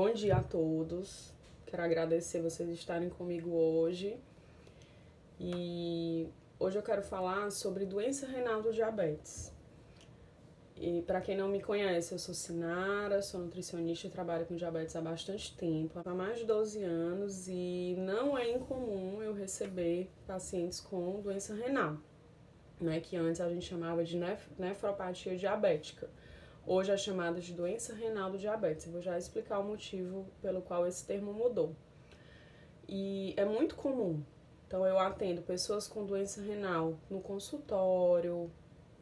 Bom dia a todos. Quero agradecer vocês estarem comigo hoje. E hoje eu quero falar sobre doença renal do diabetes. E para quem não me conhece, eu sou Sinara, sou nutricionista e trabalho com diabetes há bastante tempo, há mais de 12 anos, e não é incomum eu receber pacientes com doença renal, né, que antes a gente chamava de nefropatia diabética. Hoje é chamada de doença renal do diabetes. Eu vou já explicar o motivo pelo qual esse termo mudou. E é muito comum. Então, eu atendo pessoas com doença renal no consultório,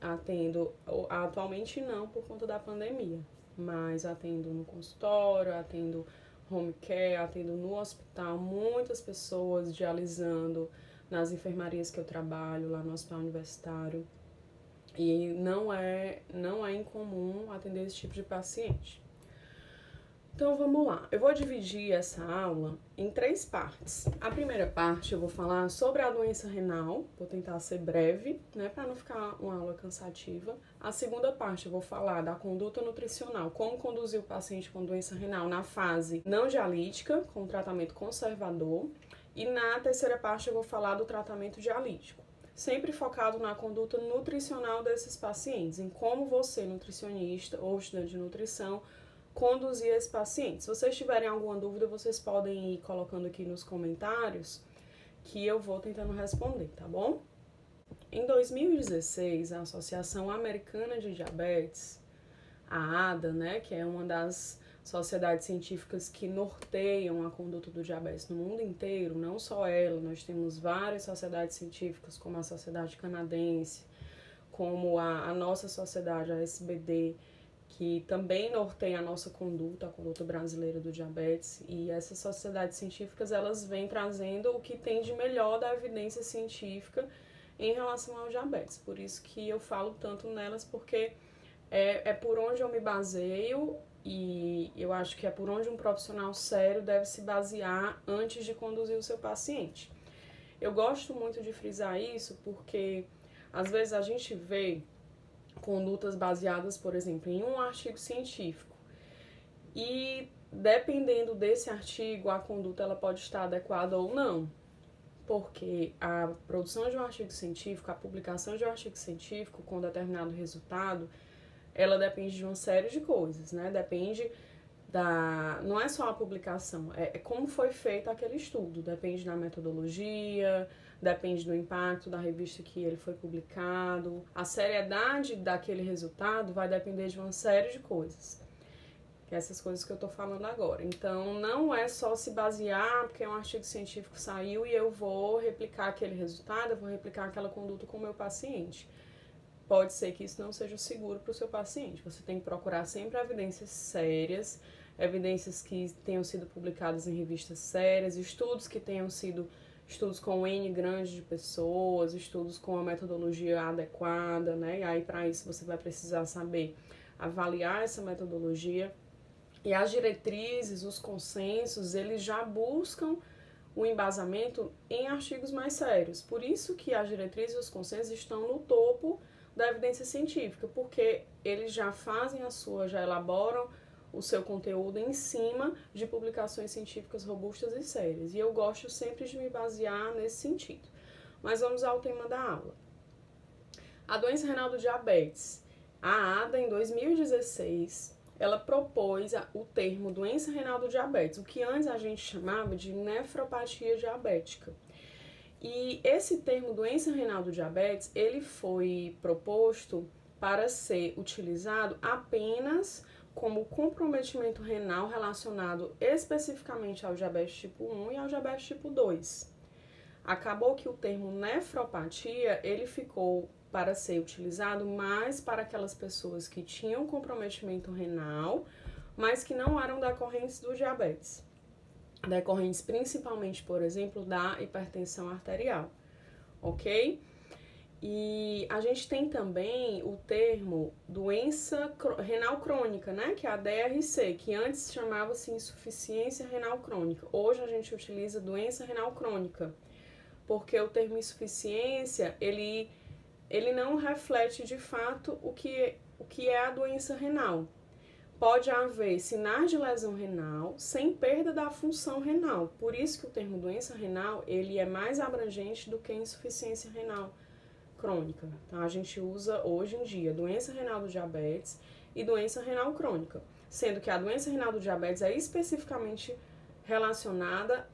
atendo, atualmente não por conta da pandemia, mas atendo no consultório, atendo home care, atendo no hospital, muitas pessoas dialisando nas enfermarias que eu trabalho, lá no hospital universitário. E não é incomum atender esse tipo de paciente. Então vamos lá, eu vou dividir essa aula em 3 partes. A primeira parte eu vou falar sobre a doença renal, vou tentar ser breve, né, para não ficar uma aula cansativa. A segunda parte eu vou falar da conduta nutricional, como conduzir o paciente com doença renal na fase não dialítica, com tratamento conservador. E na terceira parte eu vou falar do tratamento dialítico, sempre focado na conduta nutricional desses pacientes, em como você, nutricionista ou estudante de nutrição, conduzir esse paciente. Se vocês tiverem alguma dúvida, vocês podem ir colocando aqui nos comentários que eu vou tentando responder, tá bom? Em 2016, a Associação Americana de Diabetes, a ADA, né, que é uma das sociedades científicas que norteiam a conduta do diabetes no mundo inteiro, não só ela, nós temos várias sociedades científicas, como a Sociedade Canadense, como a nossa sociedade, a SBD, que também norteia a nossa conduta, a conduta brasileira do diabetes, e essas sociedades científicas, elas vêm trazendo o que tem de melhor da evidência científica em relação ao diabetes. Por isso que eu falo tanto nelas, porque é por onde eu me baseio e eu acho que é por onde um profissional sério deve se basear antes de conduzir o seu paciente. Eu gosto muito de frisar isso porque às vezes a gente vê condutas baseadas, por exemplo, em um artigo científico. E dependendo desse artigo, a conduta ela pode estar adequada ou não. Porque a produção de um artigo científico, a publicação de um artigo científico com determinado resultado, ela depende de uma série de coisas, né? Depende não é só a publicação, é como foi feito aquele estudo, depende da metodologia, depende do impacto da revista que ele foi publicado, a seriedade daquele resultado vai depender de uma série de coisas, que é essas coisas que eu tô falando agora. Então, não é só se basear, porque um artigo científico saiu e eu vou replicar aquele resultado, eu vou replicar aquela conduta com o meu paciente. Pode ser que isso não seja seguro para o seu paciente. Você tem que procurar sempre evidências sérias, evidências que tenham sido publicadas em revistas sérias, estudos que tenham sido estudos com um N grande de pessoas, estudos com a metodologia adequada, né? E aí, para isso, você vai precisar saber avaliar essa metodologia. E as diretrizes, os consensos, eles já buscam o embasamento em artigos mais sérios. Por isso que as diretrizes e os consensos estão no topo da evidência científica, porque eles já já elaboram o seu conteúdo em cima de publicações científicas robustas e sérias. E eu gosto sempre de me basear nesse sentido. Mas vamos ao tema da aula. A doença renal do diabetes. A ADA, em 2016, ela propôs o termo doença renal do diabetes, o que antes a gente chamava de nefropatia diabética. E esse termo doença renal do diabetes, ele foi proposto para ser utilizado apenas como comprometimento renal relacionado especificamente ao diabetes tipo 1 e ao diabetes tipo 2. Acabou que o termo nefropatia, ele ficou para ser utilizado mais para aquelas pessoas que tinham comprometimento renal, mas que não eram decorrentes do diabetes. Decorrentes principalmente, por exemplo, da hipertensão arterial, ok? E a gente tem também o termo doença renal crônica, né? Que é a DRC, que antes chamava-se insuficiência renal crônica. Hoje a gente utiliza doença renal crônica, porque o termo insuficiência, ele não reflete de fato o que é a doença renal. pode haver sinais de lesão renal sem perda da função renal. Por isso que o termo doença renal, ele é mais abrangente do que insuficiência renal crônica. Então, a gente usa hoje em dia doença renal do diabetes e doença renal crônica, sendo que a doença renal do diabetes é especificamente relacionada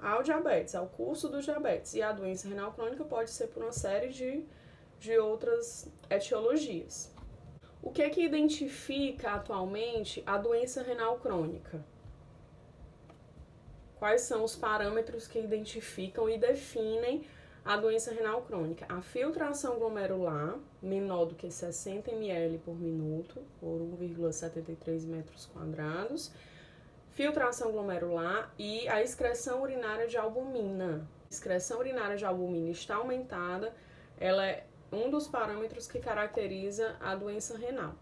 ao diabetes, ao curso do diabetes, e a doença renal crônica pode ser por uma série de outras etiologias. O que é que identifica atualmente a doença renal crônica? Quais são os parâmetros que identificam e definem a doença renal crônica? A filtração glomerular, menor do que 60 ml por minuto, por 1,73 metros quadrados. Filtração glomerular e a excreção urinária de albumina. A excreção urinária de albumina está aumentada, ela é um dos parâmetros que caracteriza a doença renal.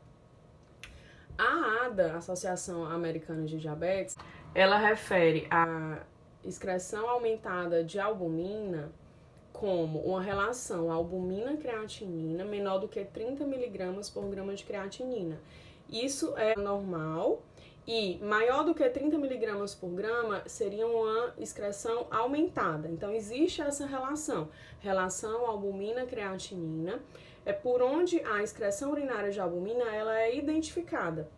A ADA, Associação Americana de Diabetes, ela refere a excreção aumentada de albumina como uma relação albumina-creatinina menor do que 30 mg por grama de creatinina. Isso é normal e maior do que 30 mg por grama seria uma excreção aumentada. Então, existe essa relação albumina-creatinina, é por onde a excreção urinária de albumina ela é identificada.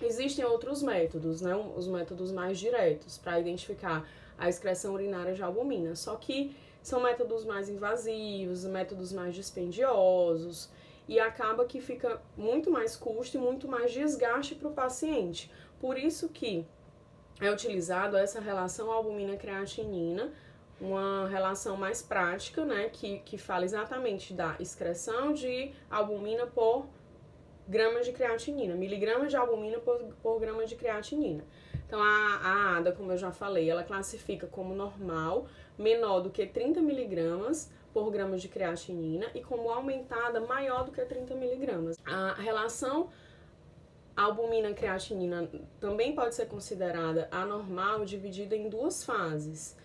Existem outros métodos, né, os métodos mais diretos para identificar a excreção urinária de albumina, só que são métodos mais invasivos, métodos mais dispendiosos, e acaba que fica muito mais custo e muito mais desgaste para o paciente. Por isso que é utilizado essa relação albumina-creatinina, uma relação mais prática, né, que fala exatamente da excreção de albumina por grama de creatinina, miligramas de albumina por grama de creatinina. Então, a ADA, como eu já falei, ela classifica como normal, menor do que 30 miligramas por grama de creatinina e como aumentada maior do que 30 miligramas. A relação albumina-creatinina também pode ser considerada anormal, dividida em duas fases.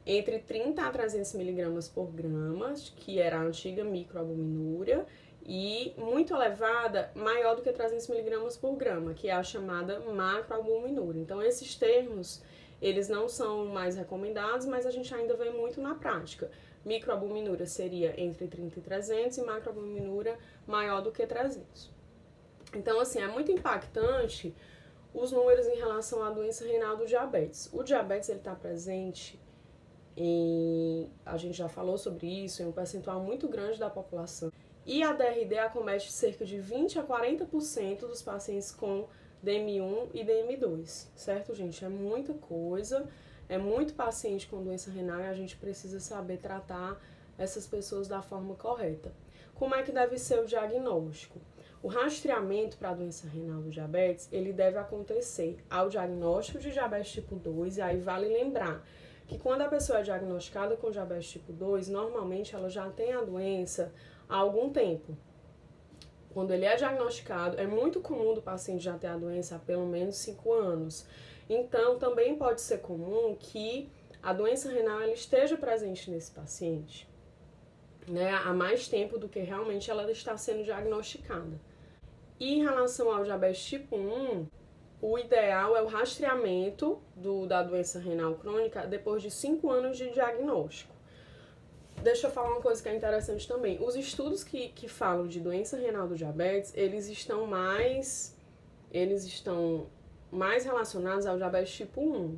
Entre 30 a 300 miligramas por grama, que era a antiga microalbuminúria, e muito elevada, maior do que 300 miligramas por grama, que é a chamada macroalbuminúria. Então, esses termos, eles não são mais recomendados, mas a gente ainda vê muito na prática. Microalbuminúria seria entre 30 e 300 e macroalbuminúria maior do que 300. Então, assim, é muito impactante os números em relação à doença renal do diabetes. O diabetes, ele está presente a gente já falou sobre isso, em um percentual muito grande da população. E a DRD acomete cerca de 20 a 40% dos pacientes com DM1 e DM2, certo, gente? É muita coisa, é muito paciente com doença renal e a gente precisa saber tratar essas pessoas da forma correta. Como é que deve ser o diagnóstico? O rastreamento para a doença renal do diabetes, ele deve acontecer ao diagnóstico de diabetes tipo 2, e aí vale lembrar que quando a pessoa é diagnosticada com diabetes tipo 2, normalmente ela já tem a doença há algum tempo. Quando ele é diagnosticado, é muito comum do paciente já ter a doença há pelo menos 5 anos. Então, também pode ser comum que a doença renal ela esteja presente nesse paciente, né, há mais tempo do que realmente ela está sendo diagnosticada. E em relação ao diabetes tipo 1, o ideal é o rastreamento da doença renal crônica depois de 5 anos de diagnóstico. Deixa eu falar uma coisa que é interessante também. Os estudos que falam de doença renal do diabetes, eles estão mais relacionados ao diabetes tipo 1.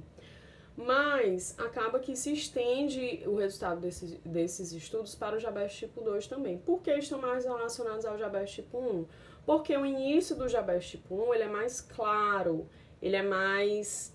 Mas acaba que se estende o resultado desses estudos para o diabetes tipo 2 também. Por que estão mais relacionados ao diabetes tipo 1? Porque o início do diabetes tipo 1 ele é mais claro, ele é mais...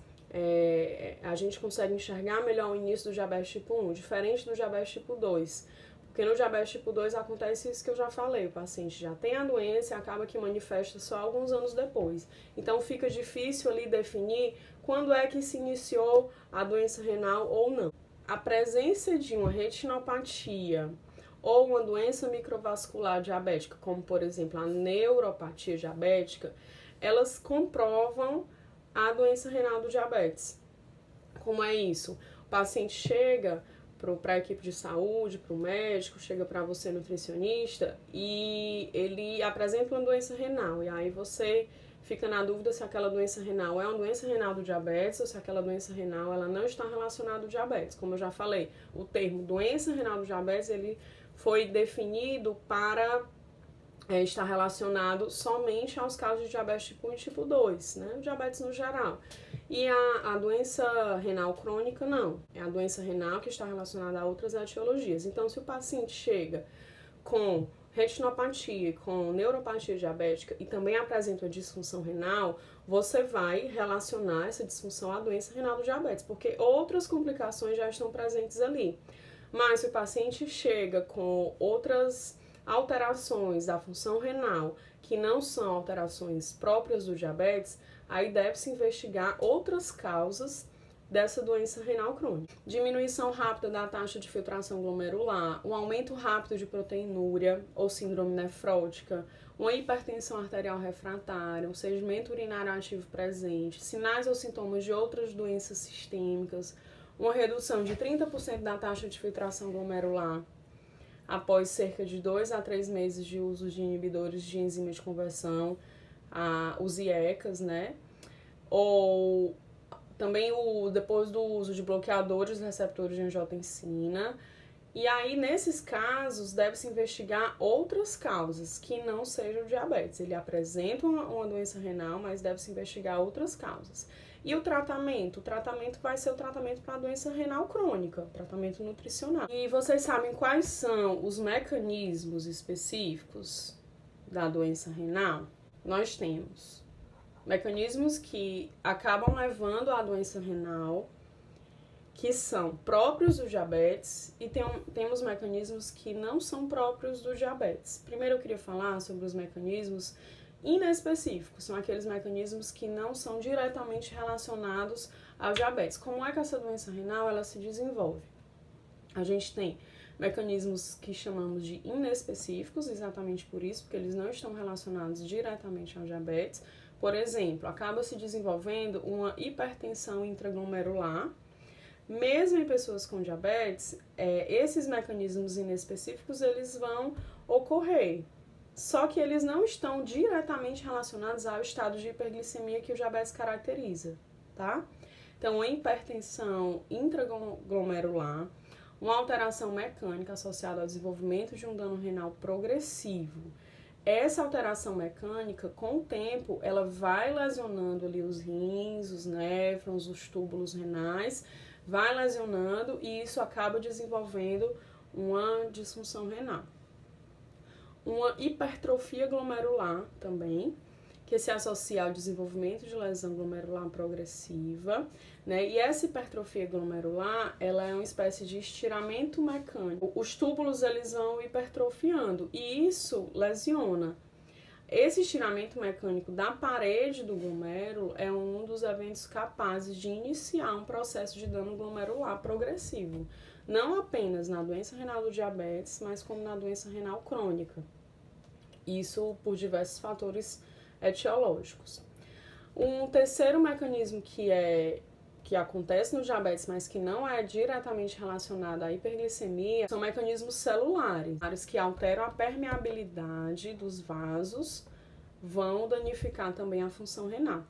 a gente consegue enxergar melhor o início do diabetes tipo 1, diferente do diabetes tipo 2. Porque no diabetes tipo 2 acontece isso que eu já falei, o paciente já tem a doença e acaba que manifesta só alguns anos depois. Então fica difícil ali definir quando é que se iniciou a doença renal ou não. A presença de uma retinopatia ou uma doença microvascular diabética, como por exemplo a neuropatia diabética, elas comprovam a doença renal do diabetes. Como é isso? O paciente chega para a equipe de saúde, para o médico, chega para você nutricionista e ele apresenta uma doença renal. E aí você fica na dúvida se aquela doença renal é uma doença renal do diabetes ou se aquela doença renal ela não está relacionada ao diabetes. Como eu já falei, o termo doença renal do diabetes ele foi definido para estar relacionado somente aos casos de diabetes tipo 1 e tipo 2, né? O diabetes no geral. E a doença renal crônica, não. É a doença renal que está relacionada a outras etiologias. Então, se o paciente chega com retinopatia, com neuropatia diabética e também apresenta uma disfunção renal, você vai relacionar essa disfunção à doença renal do diabetes, porque outras complicações já estão presentes ali. Mas se o paciente chega com outras alterações da função renal que não são alterações próprias do diabetes, aí deve-se investigar outras causas dessa doença renal crônica. Diminuição rápida da taxa de filtração glomerular, um aumento rápido de proteinúria ou síndrome nefrótica, uma hipertensão arterial refratária, um sedimento urinário ativo presente, sinais ou sintomas de outras doenças sistêmicas, uma redução de 30% da taxa de filtração glomerular após cerca de 2 a 3 meses de uso de inibidores de enzima de conversão, os IECAs, né? Ou também depois do uso de bloqueadores receptores de angiotensina. E aí, nesses casos, deve-se investigar outras causas que não sejam diabetes. Ele apresenta uma doença renal, mas deve-se investigar outras causas. E o tratamento? O tratamento vai ser o tratamento para a doença renal crônica, tratamento nutricional. E vocês sabem quais são os mecanismos específicos da doença renal? Nós temos mecanismos que acabam levando à doença renal, que são próprios do diabetes, e temos mecanismos que não são próprios do diabetes. Primeiro eu queria falar sobre os mecanismos inespecíficos, são aqueles mecanismos que não são diretamente relacionados ao diabetes. Como é que essa doença renal ela se desenvolve? A gente tem mecanismos que chamamos de inespecíficos, exatamente por isso, porque eles não estão relacionados diretamente ao diabetes. Por exemplo, acaba se desenvolvendo uma hipertensão intraglomerular. Mesmo em pessoas com diabetes, esses mecanismos inespecíficos eles vão ocorrer. Só que eles não estão diretamente relacionados ao estado de hiperglicemia que o diabetes caracteriza, tá? Então, a hipertensão intraglomerular, uma alteração mecânica associada ao desenvolvimento de um dano renal progressivo. Essa alteração mecânica, com o tempo, ela vai lesionando ali os rins, os néfrons, os túbulos renais, vai lesionando e isso acaba desenvolvendo uma disfunção renal. Uma hipertrofia glomerular também, que se associa ao desenvolvimento de lesão glomerular progressiva, né? E essa hipertrofia glomerular, ela é uma espécie de estiramento mecânico. Os túbulos, eles vão hipertrofiando e isso lesiona. Esse estiramento mecânico da parede do glomérulo é um dos eventos capazes de iniciar um processo de dano glomerular progressivo. Não apenas na doença renal do diabetes, mas como na doença renal crônica. Isso por diversos fatores etiológicos. Um terceiro mecanismo que acontece no diabetes, mas que não é diretamente relacionado à hiperglicemia, são mecanismos celulares que alteram a permeabilidade dos vasos, vão danificar também a função renal.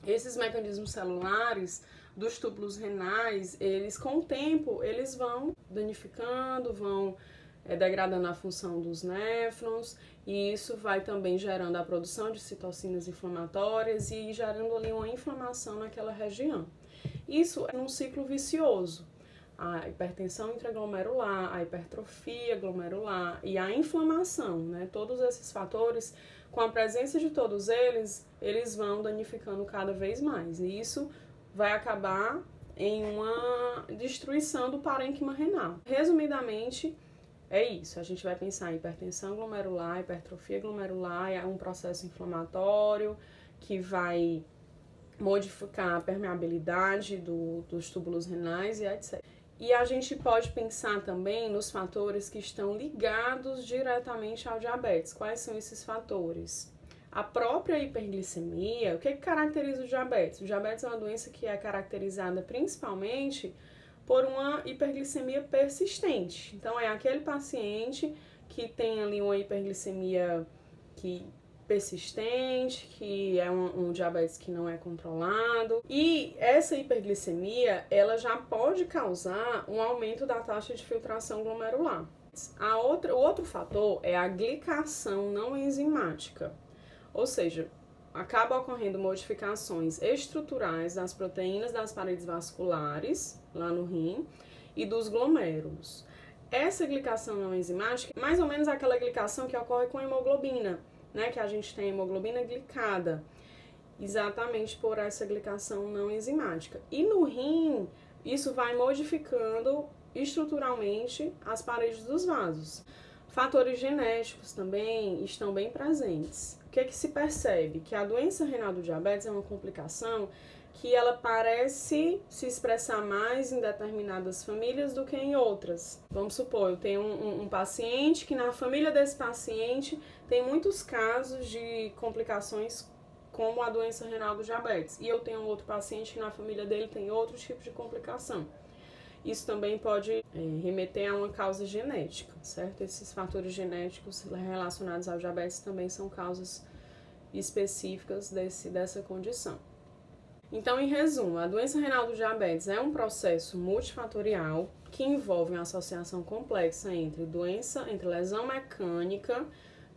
Esses mecanismos celulares dos túbulos renais, eles com o tempo, eles vão danificando, vão degradando a função dos néfrons, e isso vai também gerando a produção de citocinas inflamatórias e gerando ali uma inflamação naquela região. Isso é um ciclo vicioso. A hipertensão intraglomerular, a hipertrofia glomerular e a inflamação, né? Todos esses fatores, com a presença de todos eles, eles vão danificando cada vez mais. E isso vai acabar em uma destruição do parênquima renal. Resumidamente, é isso. A gente vai pensar em hipertensão glomerular, hipertrofia glomerular, é um processo inflamatório que vai modificar a permeabilidade dos túbulos renais e etc. E a gente pode pensar também nos fatores que estão ligados diretamente ao diabetes. Quais são esses fatores? A própria hiperglicemia, o que caracteriza o diabetes? O diabetes é uma doença que é caracterizada principalmente por uma hiperglicemia persistente. Então, é aquele paciente que tem ali uma hiperglicemia que persistente, que é um diabetes que não é controlado. E essa hiperglicemia, ela já pode causar um aumento da taxa de filtração glomerular. O outro fator é a glicação não enzimática, ou seja, acaba ocorrendo modificações estruturais das proteínas das paredes vasculares, lá no rim, e dos glomérulos. Essa glicação não enzimática é mais ou menos aquela glicação que ocorre com a hemoglobina, né? Que a gente tem hemoglobina glicada, exatamente por essa glicação não enzimática. E no rim, isso vai modificando estruturalmente as paredes dos vasos. Fatores genéticos também estão bem presentes. O que se percebe? Que a doença renal do diabetes é uma complicação que ela parece se expressar mais em determinadas famílias do que em outras. Vamos supor, eu tenho um paciente que na família desse paciente tem muitos casos de complicações como a doença renal do diabetes. E eu tenho outro paciente que na família dele tem outro tipo de complicação. Isso também pode remeter a uma causa genética, certo? Esses fatores genéticos relacionados ao diabetes também são causas específicas dessa condição. Então, em resumo, a doença renal do diabetes é um processo multifatorial que envolve uma associação complexa entre lesão mecânica,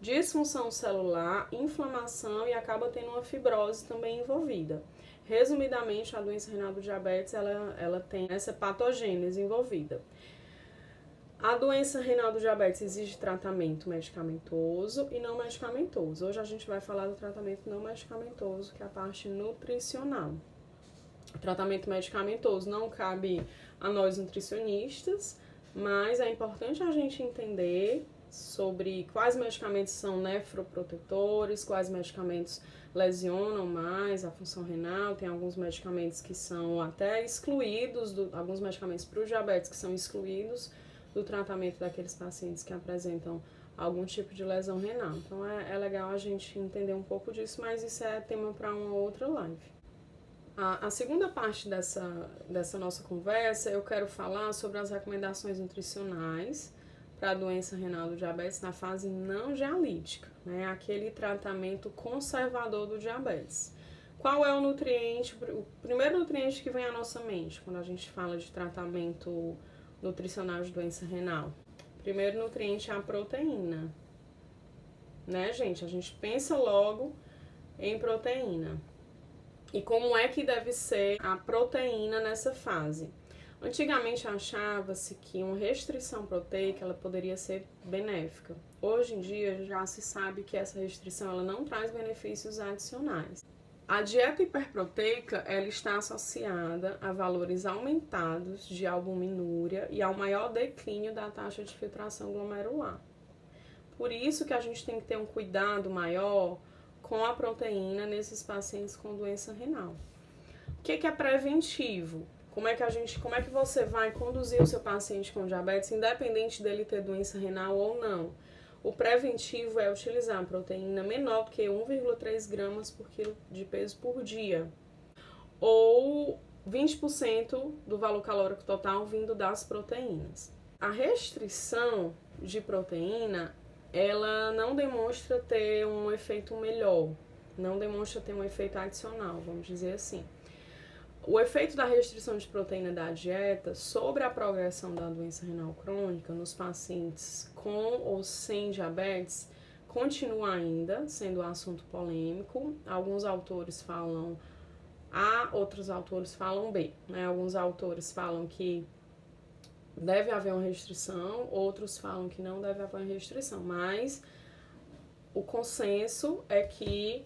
disfunção celular, inflamação e acaba tendo uma fibrose também envolvida. Resumidamente, a doença renal do diabetes, ela tem essa patogênese envolvida. A doença renal do diabetes exige tratamento medicamentoso e não medicamentoso. Hoje a gente vai falar do tratamento não medicamentoso, que é a parte nutricional. O tratamento medicamentoso não cabe a nós nutricionistas, mas é importante a gente entender sobre quais medicamentos são nefroprotetores, quais medicamentos lesionam mais a função renal. Tem alguns medicamentos que são até excluídos, alguns medicamentos para o diabetes que são excluídos do tratamento daqueles pacientes que apresentam algum tipo de lesão renal. Então é legal a gente entender um pouco disso, mas isso é tema para uma outra live. A segunda parte dessa nossa conversa, eu quero falar sobre as recomendações nutricionais para a doença renal do diabetes na fase não dialítica, né? Aquele tratamento conservador do diabetes. Qual é o nutriente, o primeiro nutriente que vem à nossa mente quando a gente fala de tratamento nutricional de doença renal? O primeiro nutriente é a proteína, né, gente? A gente pensa logo em proteína. E como é que deve ser a proteína nessa fase? Antigamente achava-se que uma restrição proteica ela poderia ser benéfica. Hoje em dia já se sabe que essa restrição ela não traz benefícios adicionais. A dieta hiperproteica ela está associada a valores aumentados de albuminúria e ao maior declínio da taxa de filtração glomerular. Por isso que a gente tem que ter um cuidado maior com a proteína nesses pacientes com doença renal. O que é preventivo? Como é que você vai conduzir o seu paciente com diabetes, independente dele ter doença renal ou não? O preventivo é utilizar proteína menor do que 1,3 gramas por quilo de peso por dia, ou 20% do valor calórico total vindo das proteínas. A restrição de proteína, ela não demonstra ter um efeito melhor, não demonstra ter um efeito adicional, vamos dizer assim. O efeito da restrição de proteína da dieta sobre a progressão da doença renal crônica nos pacientes com ou sem diabetes continua ainda sendo um assunto polêmico. Alguns autores falam A, outros autores falam B, né? Alguns autores falam que deve haver uma restrição, outros falam que não deve haver uma restrição, mas o consenso é que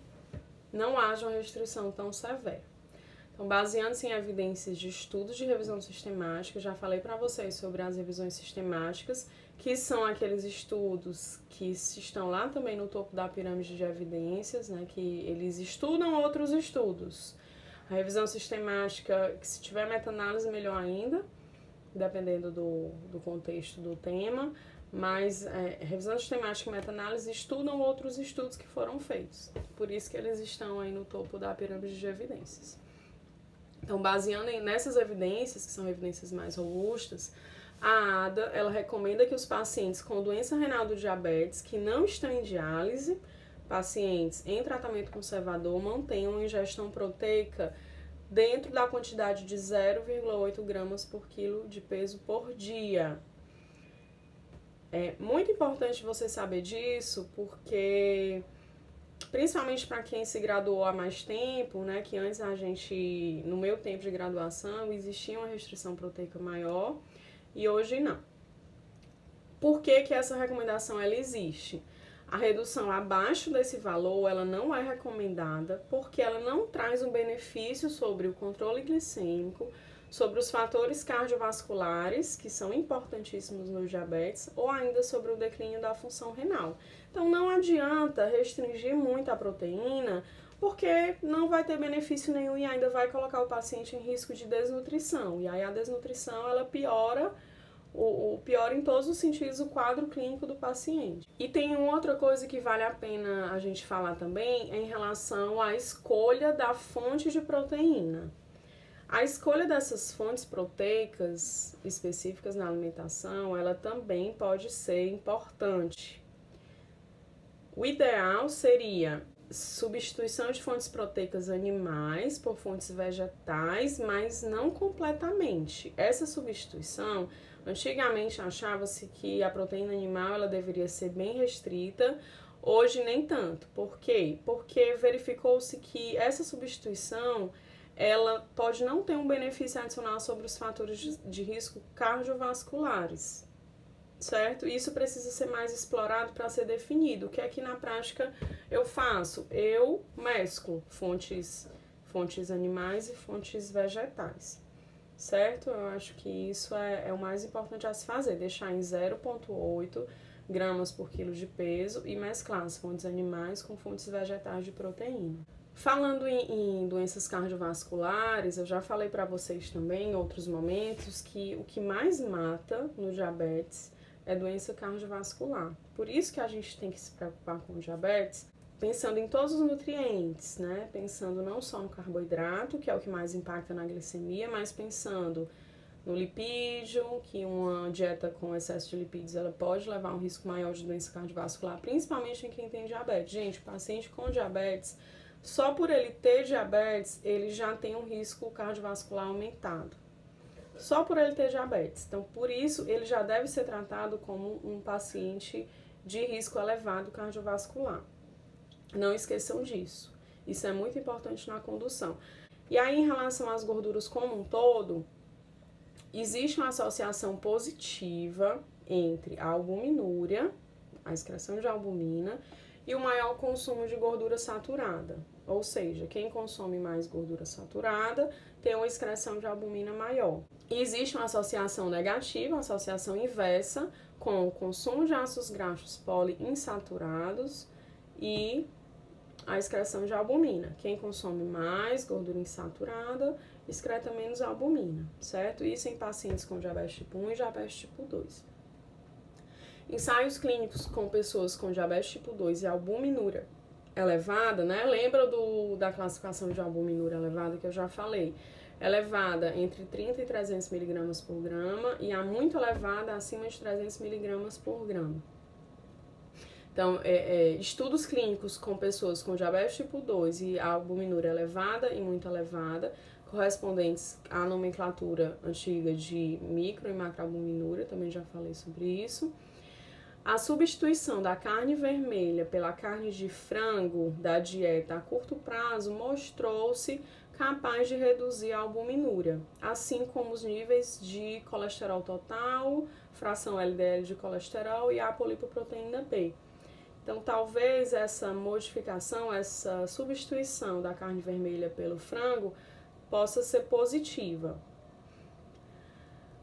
não haja uma restrição tão severa. Então, baseando-se em evidências de estudos de revisão sistemática, já falei para vocês sobre as revisões sistemáticas, que são aqueles estudos que estão lá também no topo da pirâmide de evidências, né, que eles estudam outros estudos. A revisão sistemática, que se tiver meta-análise, melhor ainda, dependendo do contexto do tema, mas revisão sistemática e meta-análise estudam outros estudos que foram feitos. Por isso que eles estão aí no topo da pirâmide de evidências. Então, baseando nessas evidências, que são evidências mais robustas, a ADA, ela recomenda que os pacientes com doença renal do diabetes que não estão em diálise pacientes em tratamento conservador mantenham uma ingestão proteica dentro da quantidade de 0,8 gramas por quilo de peso por dia. É muito importante você saber disso, porque principalmente para quem se graduou há mais tempo, né, que antes no meu tempo de graduação, existia uma restrição proteica maior e hoje não. Por que que essa recomendação ela existe? A redução abaixo desse valor, ela não é recomendada porque ela não traz um benefício sobre o controle glicêmico, sobre os fatores cardiovasculares, que são importantíssimos no diabetes, ou ainda sobre o declínio da função renal. Então, não adianta restringir muito a proteína, porque não vai ter benefício nenhum e ainda vai colocar o paciente em risco de desnutrição. E aí a desnutrição, ela piora em todos os sentidos o quadro clínico do paciente. E tem uma outra coisa que vale a pena a gente falar também em relação à escolha da fonte de proteína. A escolha dessas fontes proteicas específicas na alimentação, ela também pode ser importante. O ideal seria substituição de fontes proteicas animais por fontes vegetais, mas não completamente. Essa substituição, antigamente achava-se que a proteína animal ela deveria ser bem restrita, hoje nem tanto. Por quê? Porque verificou-se que essa substituição ela pode não ter um benefício adicional sobre os fatores de risco cardiovasculares, certo? Isso precisa ser mais explorado para ser definido. O que é que na prática eu faço? Eu mesclo fontes animais e fontes vegetais, certo? Eu acho que isso é o mais importante a se fazer, deixar em 0,8 gramas por quilo de peso e mesclar as fontes animais com fontes vegetais de proteína. Falando em doenças cardiovasculares, eu já falei para vocês também em outros momentos que o que mais mata no diabetes é doença cardiovascular. Por isso que a gente tem que se preocupar com o diabetes, pensando em todos os nutrientes, né? Pensando não só no carboidrato, que é o que mais impacta na glicemia, mas pensando no lipídio, que uma dieta com excesso de lipídios ela pode levar a um risco maior de doença cardiovascular, principalmente em quem tem diabetes. Gente, paciente com diabetes, só por ele ter diabetes, ele já tem um risco cardiovascular aumentado. Só por ele ter diabetes. Então, por isso, ele já deve ser tratado como um paciente de risco elevado cardiovascular. Não esqueçam disso. Isso é muito importante na condução. E aí, em relação às gorduras como um todo, existe uma associação positiva entre a albuminúria, a excreção de albumina, e o maior consumo de gordura saturada. Ou seja, quem consome mais gordura saturada tem uma excreção de albumina maior. E existe uma associação negativa, uma associação inversa, com o consumo de ácidos graxos poliinsaturados e a excreção de albumina. Quem consome mais gordura insaturada, excreta menos albumina, certo? Isso em pacientes com diabetes tipo 1 e diabetes tipo 2. Ensaios clínicos com pessoas com diabetes tipo 2 e albuminúria elevada, né? Lembra da classificação de albuminúria elevada que eu já falei? Elevada entre 30 e 300 miligramas por grama e a muito elevada acima de 300 miligramas por grama. Então, estudos clínicos com pessoas com diabetes tipo 2 e albuminúria elevada e muito elevada, correspondentes à nomenclatura antiga de micro e macroalbuminúria, também já falei sobre isso. A substituição da carne vermelha pela carne de frango da dieta a curto prazo mostrou-se capaz de reduzir a albuminúria, assim como os níveis de colesterol total, fração LDL de colesterol e a apolipoproteína B. Então, talvez essa modificação, essa substituição da carne vermelha pelo frango possa ser positiva.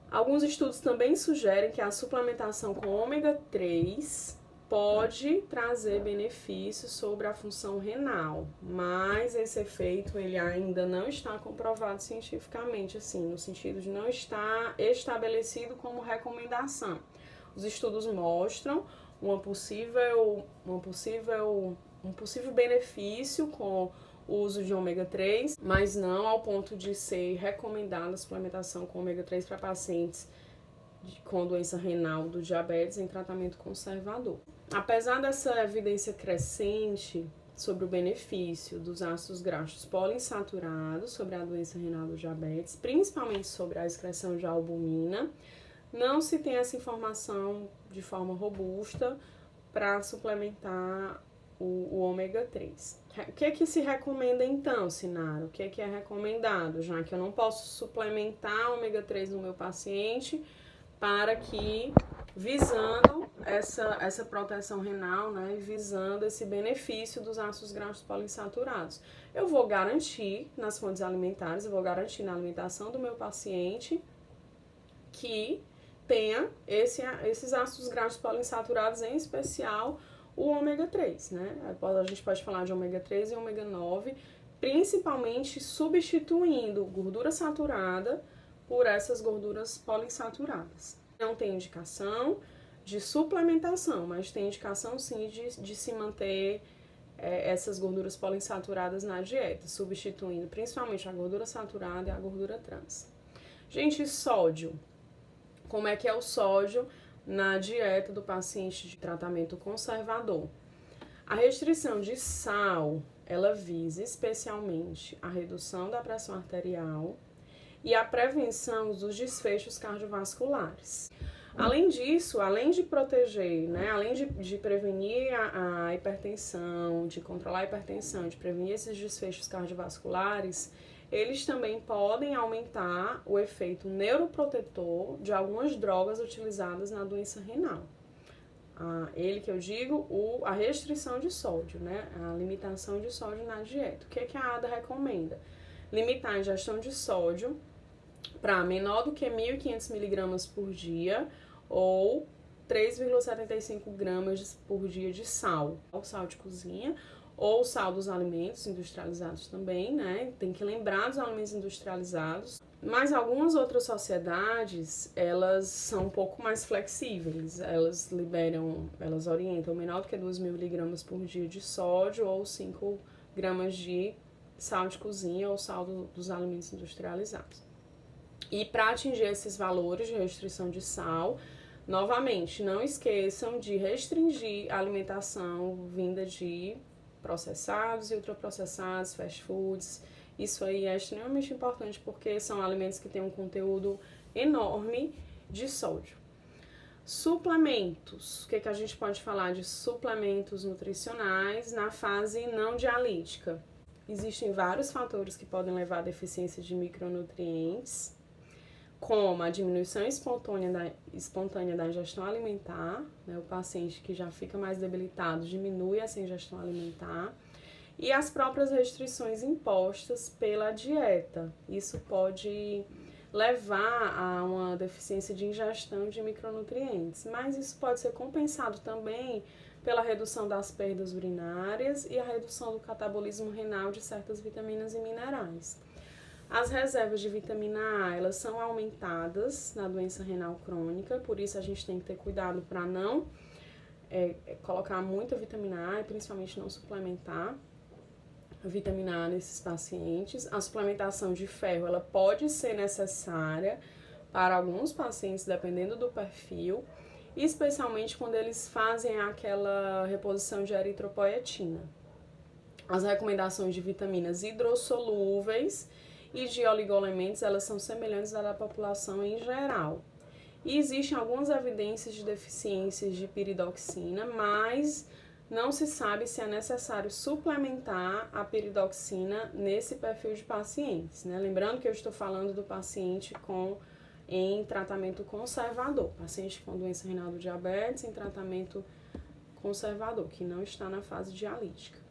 Alguns estudos também sugerem que a suplementação com ômega 3 pode trazer benefícios sobre a função renal, mas esse efeito ele ainda não está comprovado cientificamente, assim, no sentido de não estar estabelecido como recomendação. Os estudos mostram um possível benefício com o uso de ômega 3, mas não ao ponto de ser recomendada a suplementação com ômega 3 para pacientes com doença renal do diabetes em tratamento conservador. Apesar dessa evidência crescente sobre o benefício dos ácidos graxos poliinsaturados sobre a doença renal do diabetes, principalmente sobre a excreção de albumina, não se tem essa informação de forma robusta para suplementar o ômega 3. O que é que se recomenda então, Sinara? O que é recomendado, já que eu não posso suplementar ômega 3 no meu paciente para que, visando essa proteção renal, né, e visando esse benefício dos ácidos graxos poliinsaturados. Eu vou garantir nas fontes alimentares, eu vou garantir na alimentação do meu paciente que tenha esses ácidos graxos poliinsaturados, em especial o ômega 3, né? A gente pode falar de ômega 3 e ômega 9, principalmente substituindo gordura saturada por essas gorduras poliinsaturadas. Não tem indicação de suplementação, mas tem indicação sim de se manter essas gorduras poliinsaturadas na dieta, substituindo principalmente a gordura saturada e a gordura trans. Gente, sódio. Como é que é o sódio na dieta do paciente de tratamento conservador? A restrição de sal, ela visa especialmente a redução da pressão arterial e a prevenção dos desfechos cardiovasculares. Além disso, além de proteger, né, além de prevenir a hipertensão, de controlar a hipertensão, de prevenir esses desfechos cardiovasculares, eles também podem aumentar o efeito neuroprotetor de algumas drogas utilizadas na doença renal. Ele que eu digo, a restrição de sódio, né? A limitação de sódio na dieta. O que é que a ADA recomenda? Limitar a ingestão de sódio para menor do que 1.500 miligramas por dia ou 3,75 gramas por dia de sal. O sal de cozinha ou sal dos alimentos industrializados também, né? Tem que lembrar dos alimentos industrializados. Mas algumas outras sociedades, elas são um pouco mais flexíveis. Elas orientam menor do que 2.000 miligramas por dia de sódio ou 5 gramas de sal de cozinha ou sal dos alimentos industrializados. E para atingir esses valores de restrição de sal, novamente, não esqueçam de restringir a alimentação vinda de processados e ultraprocessados, fast foods. Isso aí é extremamente importante porque são alimentos que têm um conteúdo enorme de sódio. Suplementos. O que a gente pode falar de suplementos nutricionais na fase não dialítica? Existem vários fatores que podem levar à deficiência de micronutrientes, como a diminuição espontânea da ingestão alimentar, né? O paciente que já fica mais debilitado diminui essa ingestão alimentar, e as próprias restrições impostas pela dieta. Isso pode levar a uma deficiência de ingestão de micronutrientes, mas isso pode ser compensado também pela redução das perdas urinárias e a redução do catabolismo renal de certas vitaminas e minerais. As reservas de vitamina A, elas são aumentadas na doença renal crônica, por isso a gente tem que ter cuidado para não colocar muita vitamina A e principalmente não suplementar a vitamina A nesses pacientes. A suplementação de ferro, ela pode ser necessária para alguns pacientes, dependendo do perfil, especialmente quando eles fazem aquela reposição de eritropoetina. As recomendações de vitaminas hidrossolúveis e de oligoelementos, elas são semelhantes à da população em geral. E existem algumas evidências de deficiências de piridoxina, mas não se sabe se é necessário suplementar a piridoxina nesse perfil de pacientes, né? Lembrando que eu estou falando do paciente em tratamento conservador, paciente com doença renal do diabetes em tratamento conservador, que não está na fase dialítica.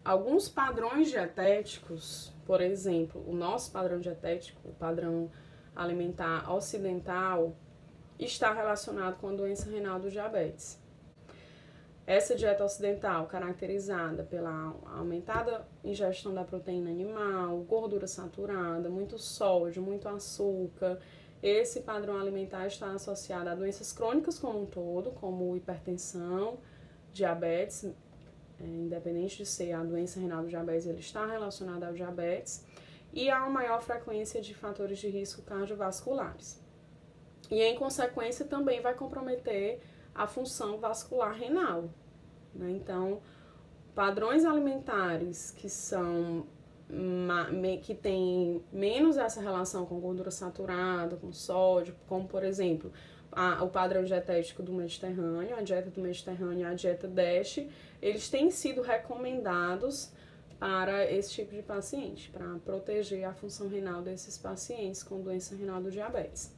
Alguns padrões dietéticos, por exemplo, o nosso padrão dietético, o padrão alimentar ocidental, está relacionado com a doença renal do diabetes. Essa dieta ocidental, caracterizada pela aumentada ingestão da proteína animal, gordura saturada, muito sódio, muito açúcar, esse padrão alimentar está associado a doenças crônicas como um todo, como hipertensão, diabetes, independente de ser a doença renal do diabetes, ele está relacionado ao diabetes, e a maior frequência de fatores de risco cardiovasculares. e, em consequência, também vai comprometer a função vascular renal, né? Então, padrões alimentares que têm menos essa relação com gordura saturada, com sódio, como, por exemplo, o padrão dietético do Mediterrâneo, a dieta do Mediterrâneo e a dieta DASH, eles têm sido recomendados para esse tipo de paciente, para proteger a função renal desses pacientes com doença renal do diabetes.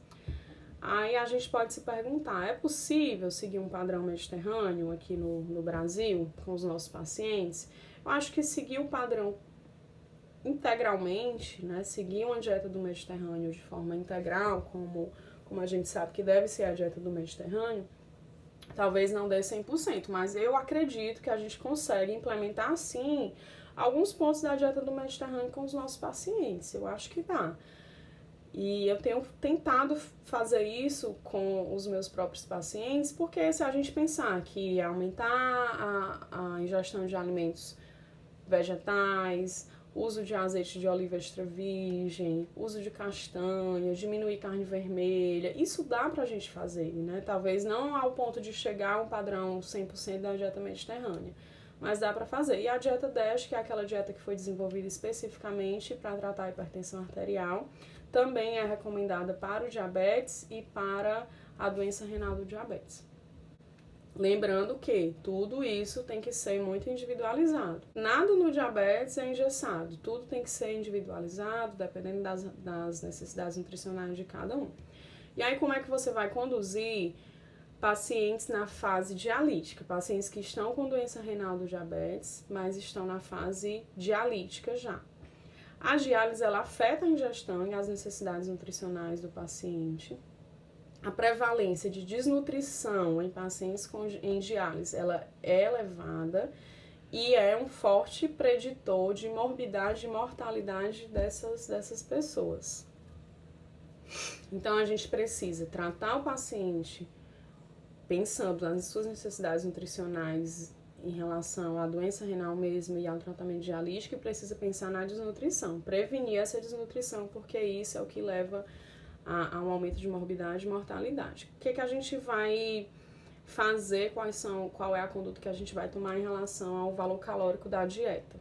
Aí a gente pode se perguntar, é possível seguir um padrão mediterrâneo aqui no Brasil com os nossos pacientes? Eu acho que seguir o padrão integralmente, né, seguir uma dieta do Mediterrâneo de forma integral, como a gente sabe que deve ser a dieta do Mediterrâneo, talvez não dê 100%, mas eu acredito que a gente consegue implementar, sim, alguns pontos da dieta do Mediterrâneo com os nossos pacientes. Eu acho que dá. E eu tenho tentado fazer isso com os meus próprios pacientes, porque se a gente pensar que aumentar a ingestão de alimentos vegetais, uso de azeite de oliva extra virgem, uso de castanha, diminuir carne vermelha, isso dá pra gente fazer, né? Talvez não ao ponto de chegar a um padrão 100% da dieta mediterrânea, mas dá pra fazer. E a dieta DASH, que é aquela dieta que foi desenvolvida especificamente para tratar a hipertensão arterial, também é recomendada para o diabetes e para a doença renal do diabetes. Lembrando que tudo isso tem que ser muito individualizado. Nada no diabetes é engessado, tudo tem que ser individualizado, dependendo das necessidades nutricionais de cada um. E aí, como é que você vai conduzir pacientes na fase dialítica? Pacientes que estão com doença renal do diabetes, mas estão na fase dialítica já. A diálise, ela afeta a ingestão e as necessidades nutricionais do paciente. A prevalência de desnutrição em pacientes em diálise, ela é elevada e é um forte preditor de morbidade e mortalidade dessas pessoas. Então, a gente precisa tratar o paciente pensando nas suas necessidades nutricionais em relação à doença renal mesmo e ao tratamento dialítico, e precisa pensar na desnutrição, prevenir essa desnutrição, porque isso é o que leva a um aumento de morbidade e mortalidade. O que a gente vai fazer, qual é a conduta que a gente vai tomar em relação ao valor calórico da dieta?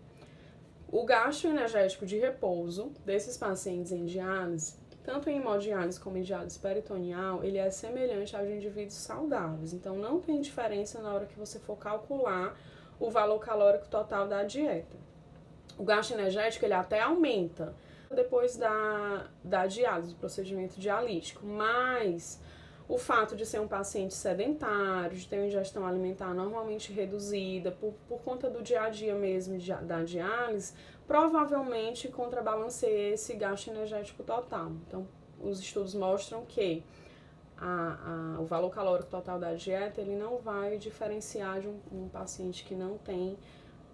O gasto energético de repouso desses pacientes em diálise, tanto em hemodiálise como em diálise peritoneal, ele é semelhante aos de indivíduos saudáveis. Então, não tem diferença na hora que você for calcular o valor calórico total da dieta. O gasto energético, ele até aumenta depois da diálise, do procedimento dialítico, mas o fato de ser um paciente sedentário, de ter uma ingestão alimentar normalmente reduzida, por conta do dia a dia mesmo da diálise, provavelmente contrabalanceia esse gasto energético total. Então, os estudos mostram que o valor calórico total da dieta, ele não vai diferenciar de um paciente que não tem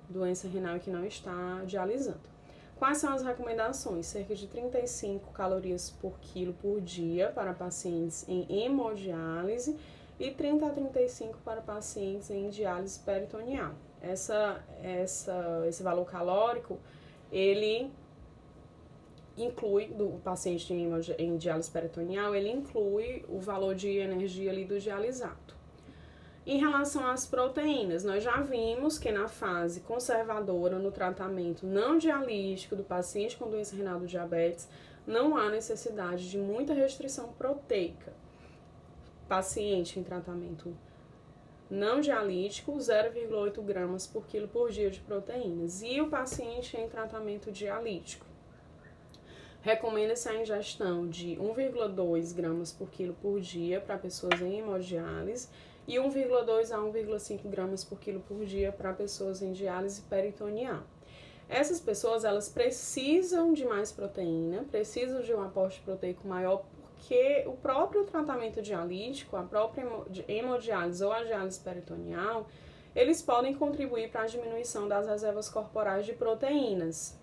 doença renal e que não está dialisando. Quais são as recomendações? Cerca de 35 calorias por quilo por dia para pacientes em hemodiálise e 30 a 35 para pacientes em diálise peritoneal. Esse valor calórico, ele inclui, do paciente em diálise peritoneal, ele inclui o valor de energia ali do dialisato. Em relação às proteínas, nós já vimos que na fase conservadora, no tratamento não dialítico do paciente com doença renal do diabetes, não há necessidade de muita restrição proteica. Paciente em tratamento não dialítico, 0,8 gramas por quilo por dia de proteínas. E o paciente em tratamento dialítico, recomenda-se a ingestão de 1,2 gramas por quilo por dia para pessoas em hemodiálise e 1,2 a 1,5 gramas por quilo por dia para pessoas em diálise peritoneal. Essas pessoas, elas precisam de mais proteína, precisam de um aporte proteico maior, porque o próprio tratamento dialítico, a própria hemodiálise ou a diálise peritoneal, eles podem contribuir para a diminuição das reservas corporais de proteínas.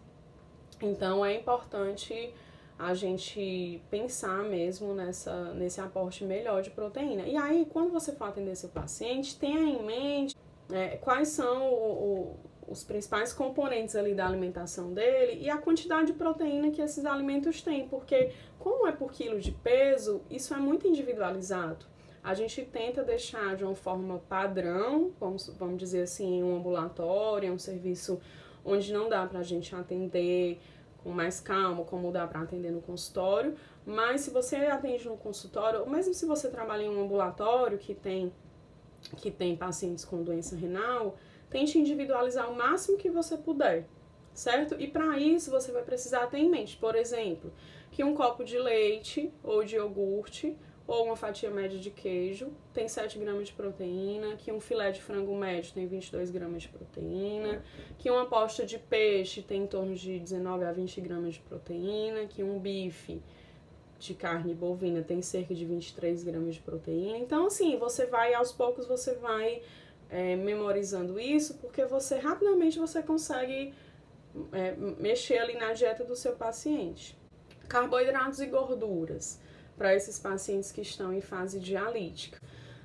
Então, é importante a gente pensar mesmo nesse aporte melhor de proteína. E aí, quando você for atender seu paciente, tenha em mente quais são os principais componentes ali da alimentação dele e a quantidade de proteína que esses alimentos têm, porque como é por quilo de peso, isso é muito individualizado. A gente tenta deixar de uma forma padrão, vamos dizer assim, em um ambulatório, em um serviço onde não dá pra gente atender com mais calma, como dá para atender no consultório, mas se você atende no consultório, ou mesmo se você trabalha em um ambulatório que tem pacientes com doença renal, tente individualizar o máximo que você puder, certo? E para isso você vai precisar ter em mente, por exemplo, que um copo de leite ou de iogurte ou uma fatia média de queijo tem 7 gramas de proteína, que um filé de frango médio tem 22 gramas de proteína, que uma posta de peixe tem em torno de 19 a 20 gramas de proteína, que um bife de carne bovina tem cerca de 23 gramas de proteína. Então, assim, você vai, aos poucos, você vai memorizando isso, porque rapidamente você consegue mexer ali na dieta do seu paciente. Carboidratos e gorduras para esses pacientes que estão em fase dialítica.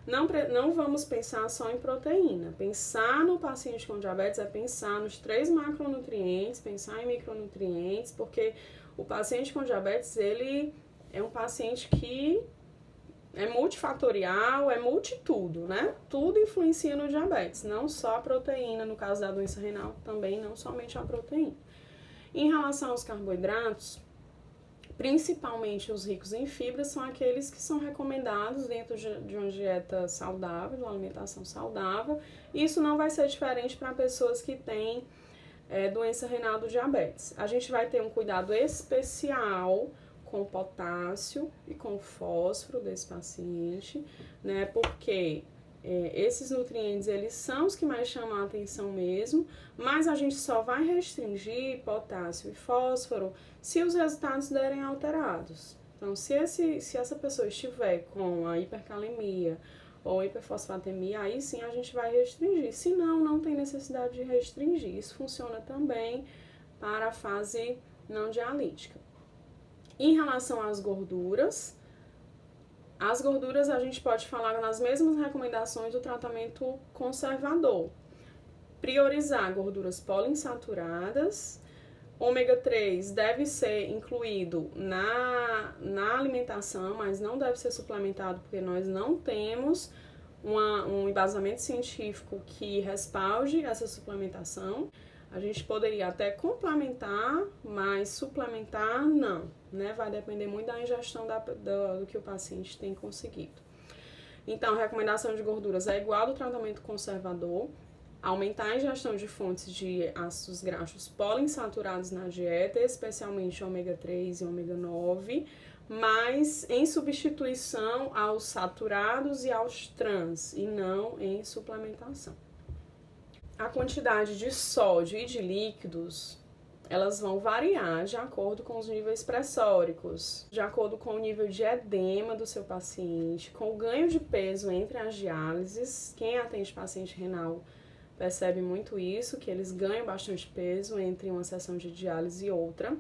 Não vamos pensar só em proteína. Pensar no paciente com diabetes é pensar nos 3 macronutrientes, pensar em micronutrientes, porque o paciente com diabetes, ele é um paciente que é multifatorial, é multitudo, né? Tudo influencia no diabetes, não só a proteína, no caso da doença renal, também não somente a proteína. Em relação aos carboidratos, principalmente os ricos em fibras são aqueles que são recomendados dentro de uma dieta saudável, de uma alimentação saudável. E isso não vai ser diferente para pessoas que têm doença renal do diabetes. A gente vai ter um cuidado especial com o potássio e com o fósforo desse paciente, né? Porque esses nutrientes, eles são os que mais chamam a atenção mesmo, mas a gente só vai restringir potássio e fósforo se os resultados derem alterados. Então, se essa pessoa estiver com a hipercalemia ou hiperfosfatemia, aí sim a gente vai restringir. Se não, não tem necessidade de restringir. Isso funciona também para a fase não dialítica. Em relação às gorduras a gente pode falar nas mesmas recomendações do tratamento conservador. Priorizar gorduras poliinsaturadas. Ômega 3 deve ser incluído na alimentação, mas não deve ser suplementado, porque nós não temos um embasamento científico que respalde essa suplementação. A gente poderia até complementar, mas suplementar não, né? Vai depender muito da ingestão do que o paciente tem conseguido. Então, a recomendação de gorduras é igual ao do tratamento conservador, aumentar a ingestão de fontes de ácidos graxos poliinsaturados na dieta, especialmente ômega 3 e ômega 9, mas em substituição aos saturados e aos trans, e não em suplementação. A quantidade de sódio e de líquidos, elas vão variar de acordo com os níveis pressóricos, de acordo com o nível de edema do seu paciente, com o ganho de peso entre as diálises. Quem atende paciente renal percebe muito isso, que eles ganham bastante peso entre uma sessão de diálise e outra.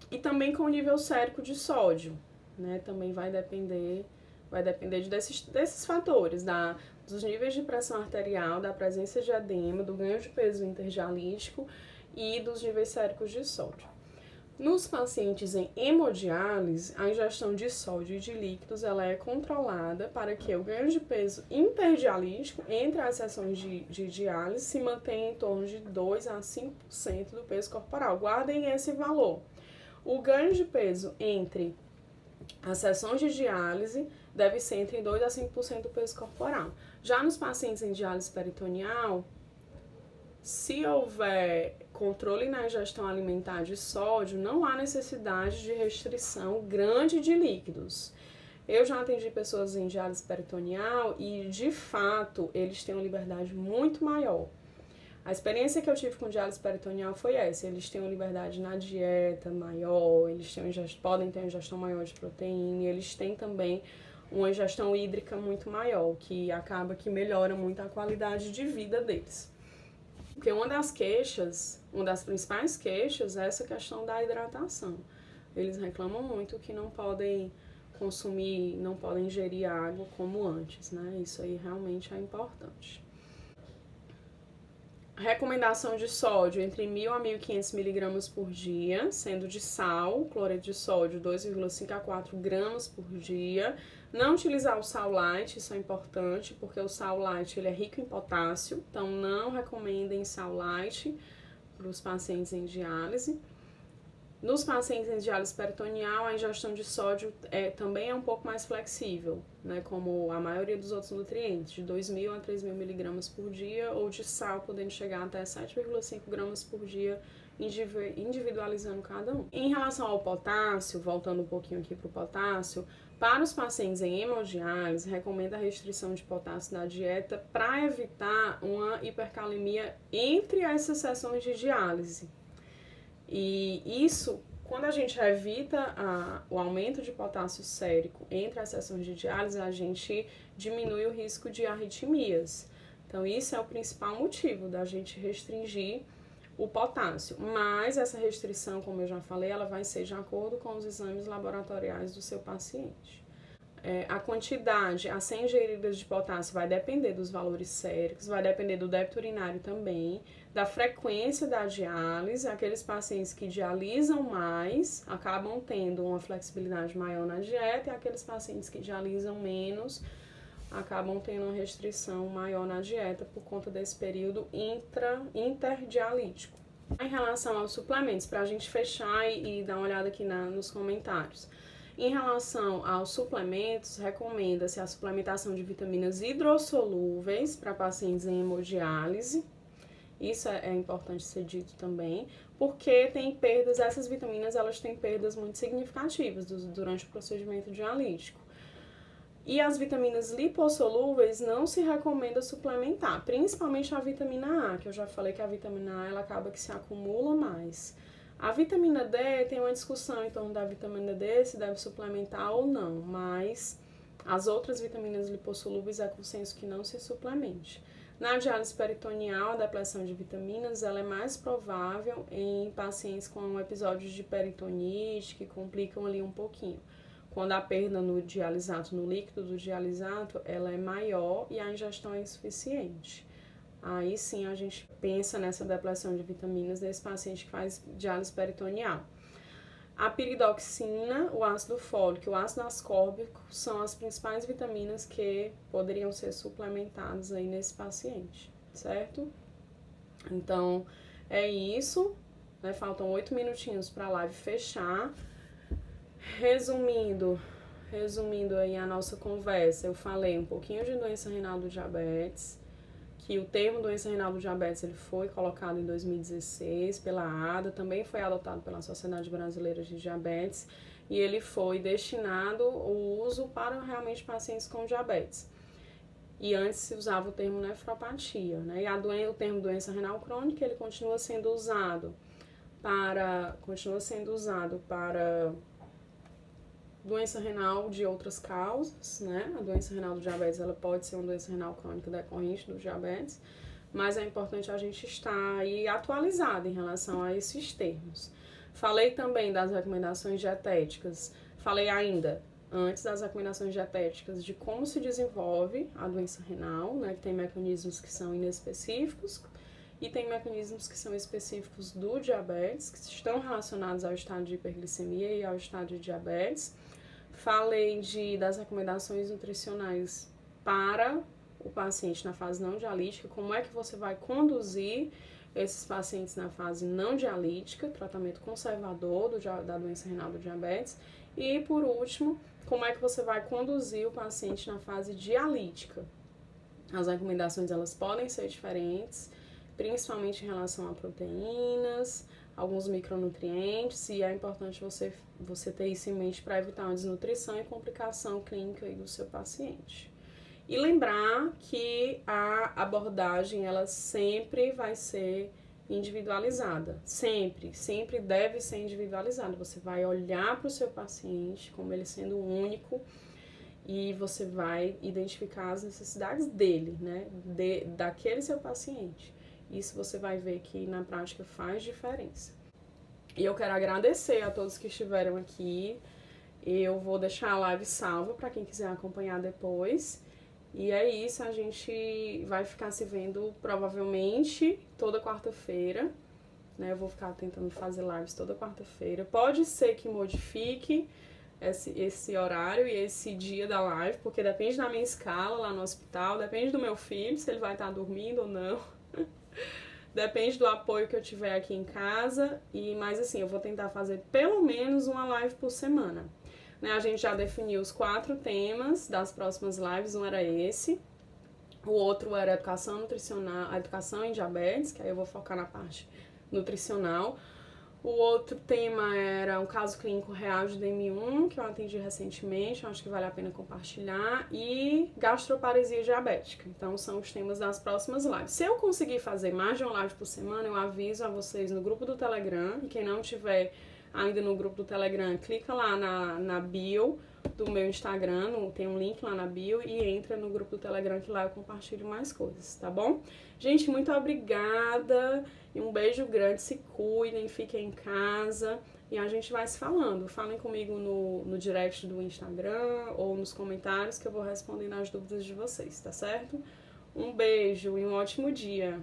E também com o nível sérico de sódio, né? Também vai depender desses fatores, dos níveis de pressão arterial, da presença de edema, do ganho de peso interdialítico e dos níveis séricos de sódio. Nos pacientes em hemodiálise, a ingestão de sódio e de líquidos ela é controlada para que o ganho de peso interdialítico entre as sessões de diálise se mantenha em torno de 2 a 5% do peso corporal. Guardem esse valor. O ganho de peso entre as sessões de diálise deve ser entre 2 a 5% do peso corporal. Já nos pacientes em diálise peritoneal, se houver controle na ingestão alimentar de sódio, não há necessidade de restrição grande de líquidos. Eu já atendi pessoas em diálise peritoneal e, de fato, eles têm uma liberdade muito maior. A experiência que eu tive com diálise peritoneal foi essa. Eles têm uma liberdade na dieta maior, podem ter uma ingestão maior de proteína, e eles têm também uma ingestão hídrica muito maior, que acaba que melhora muito a qualidade de vida deles. Porque uma das principais queixas é essa questão da hidratação. Eles reclamam muito que não podem consumir, não podem ingerir água como antes, né? Isso aí realmente é importante. Recomendação de sódio entre 1.000 a 1.500 miligramas por dia, sendo de sal, cloreto de sódio 2,5 a 4 gramas por dia. Não utilizar o sal light, isso é importante, porque o sal light ele é rico em potássio, então não recomendem sal light para os pacientes em diálise. Nos pacientes em diálise peritoneal, a ingestão de sódio também é um pouco mais flexível, né, como a maioria dos outros nutrientes, de 2.000 a 3.000 miligramas por dia, ou de sal, podendo chegar até 7,5 gramas por dia, individualizando cada um. Em relação ao potássio, voltando um pouquinho aqui para o potássio, para os pacientes em hemodiálise, recomenda a restrição de potássio da dieta para evitar uma hipercalemia entre essas sessões de diálise. E isso, quando a gente evita o aumento de potássio sérico entre as sessões de diálise, a gente diminui o risco de arritmias. Então, isso é o principal motivo da gente restringir o potássio. Mas essa restrição, como eu já falei, ela vai ser de acordo com os exames laboratoriais do seu paciente. A quantidade a ser ingerida de potássio vai depender dos valores séricos, vai depender do débito urinário também, da frequência da diálise. Aqueles pacientes que dialisam mais acabam tendo uma flexibilidade maior na dieta, e aqueles pacientes que dialisam menos acabam tendo uma restrição maior na dieta por conta desse período interdialítico. Em relação aos suplementos, para a gente fechar e dar uma olhada aqui nos comentários. Em relação aos suplementos, recomenda-se a suplementação de vitaminas hidrossolúveis para pacientes em hemodiálise. Isso é importante ser dito também, porque tem perdas, essas vitaminas elas têm perdas muito significativas durante o procedimento dialítico. E as vitaminas lipossolúveis não se recomenda suplementar, principalmente a vitamina A, que eu já falei que a vitamina A ela acaba que se acumula mais. A vitamina D tem uma discussão em torno da vitamina D, se deve suplementar ou não, mas as outras vitaminas lipossolúveis é consenso que não se suplemente. Na diálise peritoneal, a depleção de vitaminas ela é mais provável em pacientes com episódios de peritonite, que complicam ali um pouquinho. Quando a perda no dialisato, no líquido do dialisato, ela é maior e a ingestão é insuficiente. Aí sim a gente pensa nessa depleção de vitaminas nesse paciente que faz diálise peritoneal. A piridoxina, o ácido fólico e o ácido ascórbico são as principais vitaminas que poderiam ser suplementadas aí nesse paciente, certo? Então, é isso, né? Faltam 8 minutinhos para a live fechar. Resumindo aí a nossa conversa, eu falei um pouquinho de doença renal do diabetes, que o termo doença renal do diabetes ele foi colocado em 2016 pela ADA, também foi adotado pela Sociedade Brasileira de Diabetes, e ele foi destinado o uso para realmente pacientes com diabetes. E antes se usava o termo nefropatia, né? E o termo doença renal crônica ele continua sendo usado para doença renal de outras causas, né? A doença renal do diabetes, ela pode ser uma doença renal crônica decorrente do diabetes, mas é importante a gente estar aí atualizado em relação a esses termos. Falei também das recomendações dietéticas, falei ainda, antes das recomendações dietéticas, de como se desenvolve a doença renal, né? Que tem mecanismos que são inespecíficos e tem mecanismos que são específicos do diabetes, que estão relacionados ao estado de hiperglicemia e ao estado de diabetes. Falei das recomendações nutricionais para o paciente na fase não dialítica, como é que você vai conduzir esses pacientes na fase não dialítica, tratamento conservador da doença renal do diabetes. E, por último, como é que você vai conduzir o paciente na fase dialítica. As recomendações elas podem ser diferentes, principalmente em relação a proteínas, alguns micronutrientes, e é importante você ter isso em mente para evitar uma desnutrição e complicação clínica aí do seu paciente. E lembrar que a abordagem ela sempre vai ser individualizada, sempre deve ser individualizada. Você vai olhar para o seu paciente como ele sendo único e você vai identificar as necessidades dele, né, daquele seu paciente. Isso você vai ver que na prática faz diferença. E eu quero agradecer a todos que estiveram aqui. Eu vou deixar a live salva para quem quiser acompanhar depois. E é isso, a gente vai ficar se vendo provavelmente toda quarta-feira, né? Eu vou ficar tentando fazer lives toda quarta-feira. Pode ser que modifique esse horário e esse dia da live, porque depende da minha escala lá no hospital, depende do meu filho, se ele vai estar dormindo ou não. Depende do apoio que eu tiver aqui em casa. Mas assim, eu vou tentar fazer pelo menos uma live por semana. Né? A gente já definiu os 4 temas das próximas lives. Um era esse. O outro era educação nutricional, a educação em diabetes, que aí eu vou focar na parte nutricional. O outro tema era um caso clínico real de DM1, que eu atendi recentemente, eu acho que vale a pena compartilhar, e gastroparesia diabética. Então, são os temas das próximas lives. Se eu conseguir fazer mais de uma live por semana, eu aviso a vocês no grupo do Telegram, e quem não tiver ainda no grupo do Telegram, clica lá na bio do meu Instagram, tem um link lá na bio, e entra no grupo do Telegram, que lá eu compartilho mais coisas, tá bom? Gente, muito obrigada! E um beijo grande, se cuidem, fiquem em casa e a gente vai se falando. Falem comigo no direct do Instagram ou nos comentários que eu vou respondendo as dúvidas de vocês, tá certo? Um beijo e um ótimo dia!